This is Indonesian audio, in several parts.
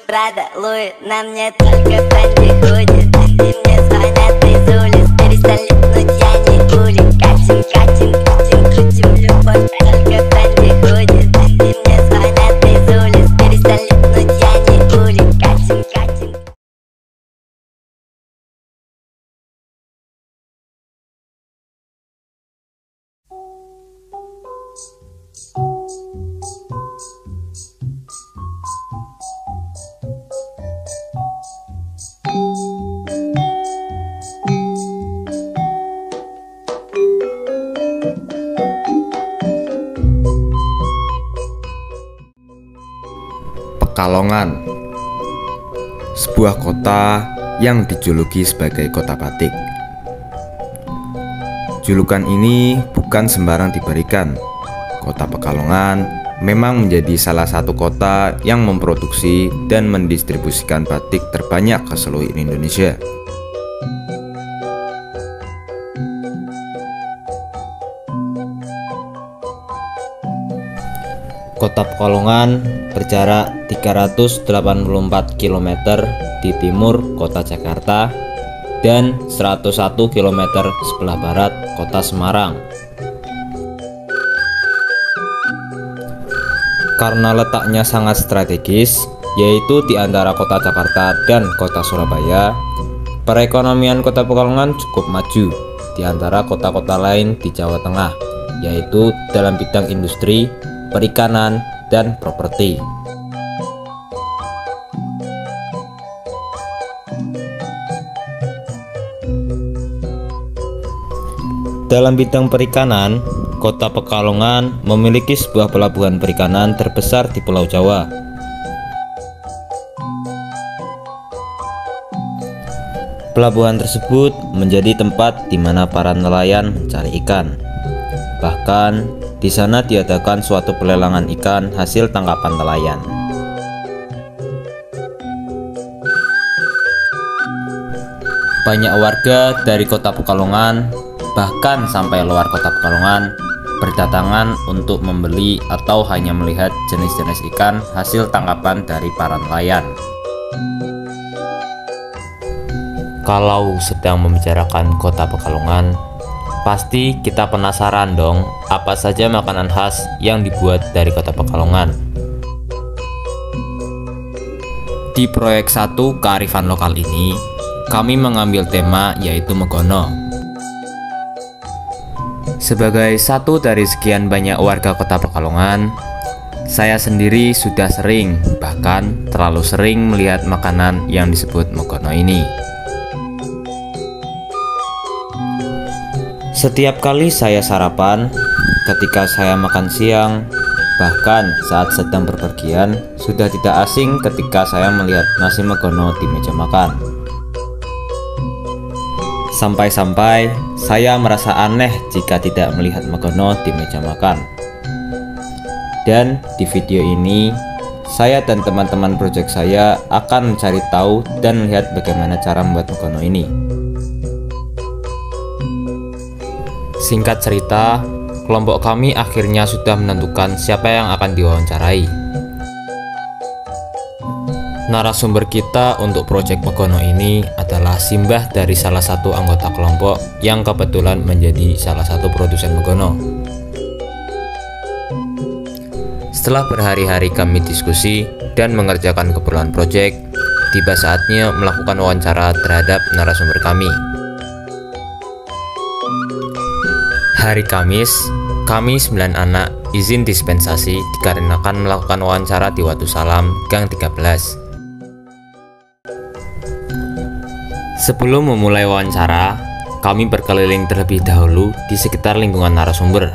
Прада, Луи, на мне только Фэнди ходит. И мне звонят из улиц, перестали тянуть, я не улик. Катим, катим, крутим, крутим, любовь только Фэнди ходит. И мне звонят из улиц, перестали тянуть, я не улик. Катим, катим. Pekalongan, sebuah kota yang dijuluki sebagai kota batik. Julukan ini bukan sembarang diberikan. Kota Pekalongan memang menjadi salah satu kota yang memproduksi dan mendistribusikan batik terbanyak ke seluruh Indonesia. Kota Pekalongan berjarak 384 km di timur kota Jakarta dan 101 km sebelah barat kota Semarang. Karena letaknya sangat strategis, yaitu di antara kota Jakarta dan kota Surabaya, perekonomian kota Pekalongan cukup maju di antara kota-kota lain di Jawa Tengah, yaitu dalam bidang industri, perikanan, dan properti. Dalam bidang perikanan, kota Pekalongan memiliki sebuah pelabuhan perikanan terbesar di Pulau Jawa. Pelabuhan tersebut menjadi tempat di mana para nelayan mencari ikan. Bahkan, di sana diadakan suatu pelelangan ikan hasil tangkapan nelayan. Banyak warga dari kota Pekalongan, bahkan sampai luar kota Pekalongan, berdatangan untuk membeli atau hanya melihat jenis-jenis ikan hasil tangkapan dari para nelayan. Kalau sedang membicarakan kota Pekalongan, pasti kita penasaran dong, apa saja makanan khas yang dibuat dari kota Pekalongan. Di proyek 1 kearifan lokal ini, kami mengambil tema yaitu Megono. Sebagai satu dari sekian banyak warga kota Pekalongan, saya sendiri sudah sering, bahkan terlalu sering melihat makanan yang disebut Megono ini. Setiap kali saya sarapan, ketika saya makan siang, bahkan saat sedang berpergian, sudah tidak asing ketika saya melihat nasi Megono di meja makan. Sampai-sampai saya merasa aneh jika tidak melihat Megono di meja makan. Dan di video ini, saya dan teman-teman proyek saya akan mencari tahu dan melihat bagaimana cara membuat Megono ini. Singkat cerita, kelompok kami akhirnya sudah menentukan siapa yang akan diwawancarai. Narasumber kita untuk proyek Megono ini adalah simbah dari salah satu anggota kelompok yang kebetulan menjadi salah satu produsen Megono. Setelah berhari-hari kami diskusi dan mengerjakan keperluan proyek, tiba saatnya melakukan wawancara terhadap narasumber kami. Hari Kamis, kami 9 anak izin dispensasi dikarenakan melakukan wawancara di Watu Salam, Gang 13. Sebelum memulai wawancara, kami berkeliling terlebih dahulu di sekitar lingkungan narasumber,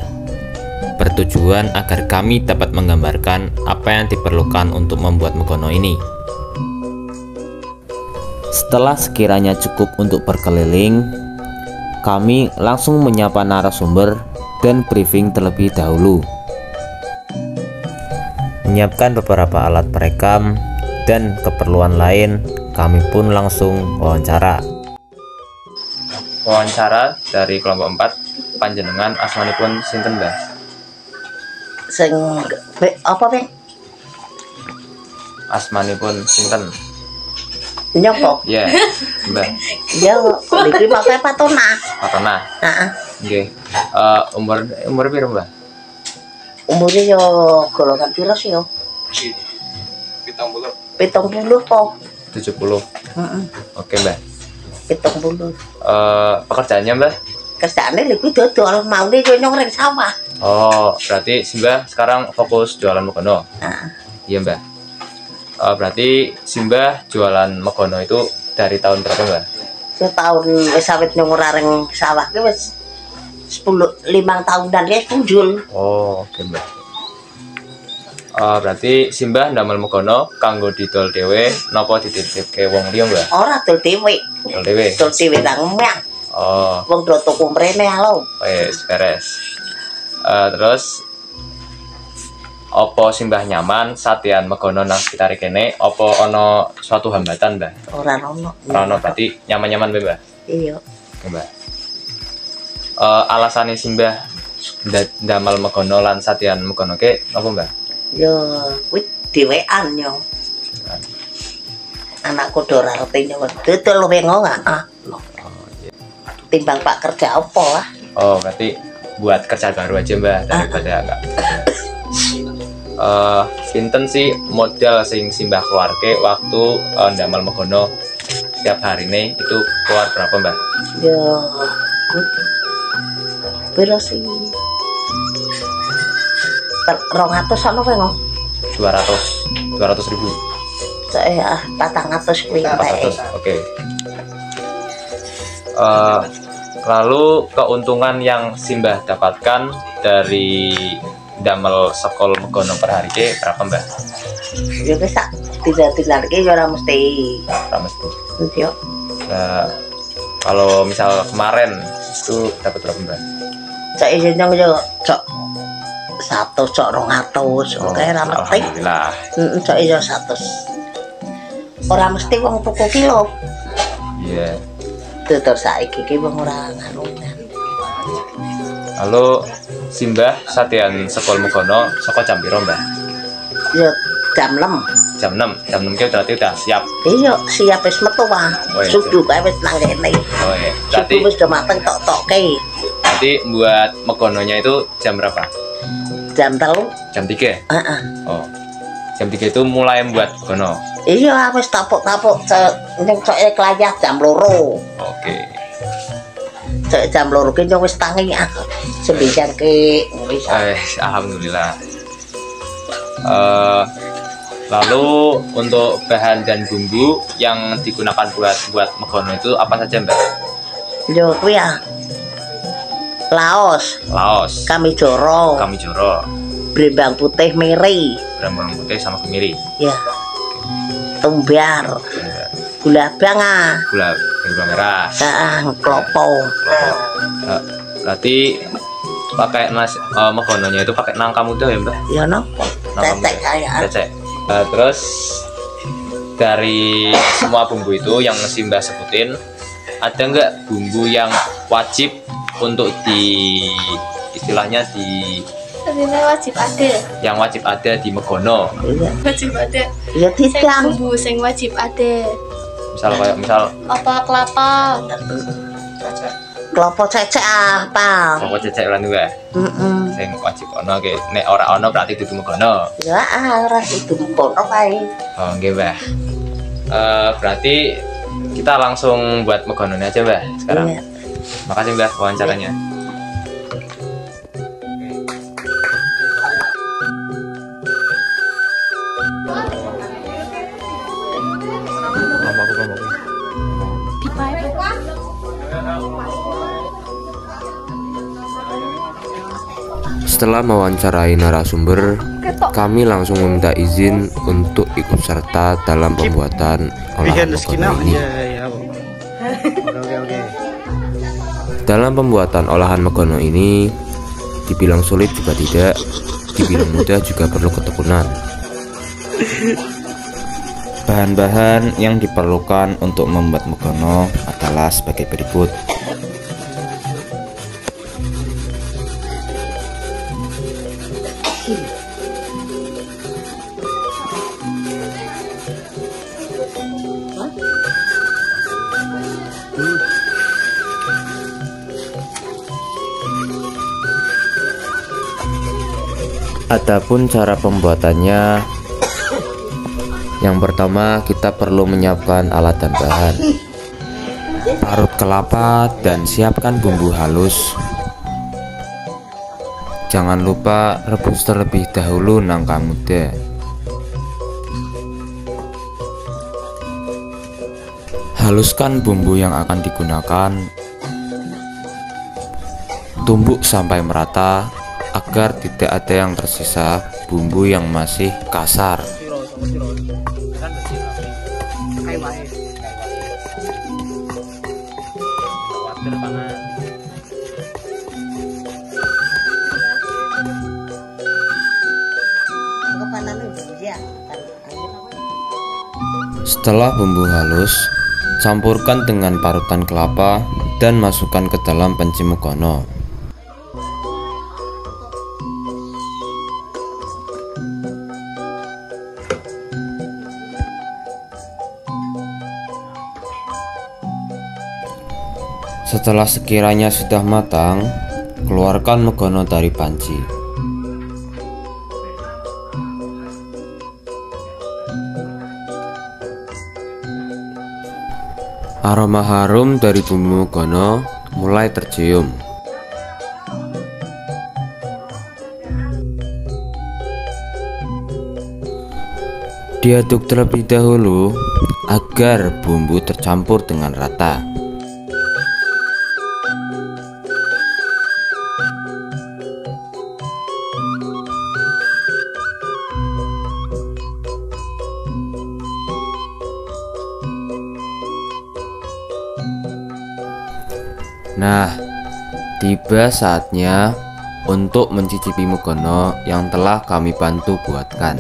bertujuan agar kami dapat menggambarkan apa yang diperlukan untuk membuat Megono ini. Setelah sekiranya cukup untuk berkeliling, kami langsung menyapa narasumber dan briefing terlebih dahulu. Menyiapkan beberapa alat perekam dan keperluan lain, kami pun langsung wawancara. Wawancara dari kelompok 4, panjenengan asmanipun sinten, Mbah? Sing apa Bang? Asmanipun sinten? Nyopo? Ya, Mbah. Ya iki pakai patona. Patona. Heeh. Nggih. Umur piro, Mbah? Umure yo golongan piro sih yo? 70. 70 po. 70. Heeh. Oke, Mbah. 70. Pekerjaannya, Mbah? Kerjaane lho kuwi dodol maune yo nyong sawah. Oh, berarti Simbah sekarang fokus jualan megono. Heeh. Iya, Mbah. Berarti Simbah jualan megono itu dari tahun berapa, Mbah? Setahun wis awit nyong ora reng sawah ki wis 5 tahunan ya punjul. Oh, oke, Mbah. Berarti Simbah ndamel megono kanggo didol dhewe napa dititipke wong liya, Mbah? Ora dol dhewe. Dol dhewe. Dol dhewe nang omah. Oh, Wong do tuku mrene halo. wis beres. Terus opo Simbah nyaman satian megono nang sekitar kene? Opo ono suatu hambatan, Mbah? Ora ono. Ora ono, berarti nyaman-nyaman, Mbah? Iya. Oke, Mbah. Alasane Simbah ndamel megono lan satian megono ke napa, Mbah? Yo kuwi dhewean yo. Anakku do ora ngerti nyong dodol wengo heeh. Timbang Pak kerja apa lah. Oh, berarti buat kerja baru aja, Mbah, daripada agak. Pinten sih modal sing Simbah keluarke waktu ndamel megono setiap hari ini itu keluar berapa, Mbah? Yo piro sih? 200 ono wengo. 200 ribu. Saya 400 kuwi. 400, oke. Lalu keuntungan yang Simbah dapatkan dari damel sekol megono per hari ke berapa, Mbah? Ya wis sak tidak iki ora mesti. Ora mesti. Yo. Kalau misal kemarin itu dapat berapa, Mbah? Cak nyong yo cok 100 cok 200 oke ora mesti. Alhamdulillah. Heeh cok yo 100. Ora mesti wong tuku kilo. Iya. Tutur saiki ki wong ora ngono. Lalu Simbah satian sekol megono saka jam piro, Mbah? Yo jam 6. Jam 6. Jam 6 ki berarti udah siap. Iya, siap wis metu wae. Oh, iya, Sudu kae wis nang kene. Oh iya. Sudu wis do mateng tok-tokke. Berarti buat megononya itu jam berapa? Jam 3. Jam 3. Heeh. Oh. Jam 3 itu mulai membuat megono. Iya, wis tapuk-tapuk ning coke kelayah jam 2. Oke. Cek jam 2 ki wis tangi aku. Sembilan ki wis. Alhamdulillah. Lalu untuk bahan dan bumbu yang digunakan buat megono itu apa saja, Mbak? Yo kuwi ya. Laos, kami joro, brembang putih miri, brembang putih sama kemiri. ya, tumbar, gula banga, gula merah, klopo. Berarti pakai megononya itu pakai nangka muda ya, Mbak? Ya nopo, cecek kayak. Cecek. Terus dari semua bumbu itu yang Simbah sebutin, ada nggak bumbu yang wajib untuk istilahnya wajib ada. Yang wajib ada di megono. Iya. Wajib ada. Iya tidak. Bumbu sing wajib ada. Misal apa kelapa. Klopo cecek apa? Klopo cecek lan juga. Sing wajib ono ke nek ora ono berarti dudu megono. Ya ora dudu megono kae. Oh nggih, Mbah. Berarti kita langsung buat megononya aja, Mbah, sekarang. Iya. Makasih, Mbah, wawancaranya. Setelah mewawancarai narasumber, kami langsung meminta izin untuk ikut serta dalam pembuatan olahan megono ini. Dalam pembuatan olahan megono ini, dibilang sulit juga tidak, dibilang mudah juga perlu ketekunan. Bahan-bahan yang diperlukan untuk membuat megono adalah sebagai berikut. Adapun cara pembuatannya, yang pertama kita perlu menyiapkan alat dan bahan. Parut kelapa dan siapkan bumbu halus. Jangan lupa rebus terlebih dahulu nangka muda. Haluskan bumbu yang akan digunakan. Tumbuk sampai merata agar tidak ada yang tersisa bumbu yang masih kasar. Setelah bumbu halus, campurkan dengan parutan kelapa dan masukkan ke dalam panci megono. Setelah sekiranya sudah matang, keluarkan megono dari panci. Aroma harum dari bumbu megono mulai tercium. Diaduk terlebih dahulu agar bumbu tercampur dengan rata. Nah, tiba saatnya untuk mencicipi megono yang telah kami bantu buatkan.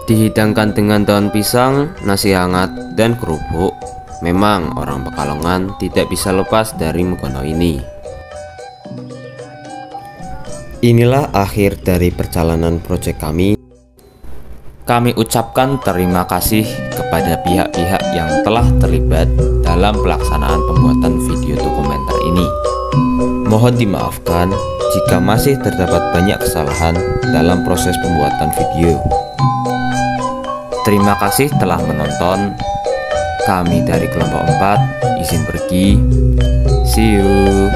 Dihidangkan dengan daun pisang, nasi hangat, dan kerupuk. Memang orang Pekalongan tidak bisa lepas dari megono ini. Inilah akhir dari perjalanan proyek kami. Kami ucapkan terima kasih kepada pihak-pihak yang telah terlibat dalam pelaksanaan pembuatan video dokumenter ini. Mohon dimaafkan jika masih terdapat banyak kesalahan dalam proses pembuatan video. Terima kasih telah menonton. Kami dari kelompok 4 izin pergi. See you.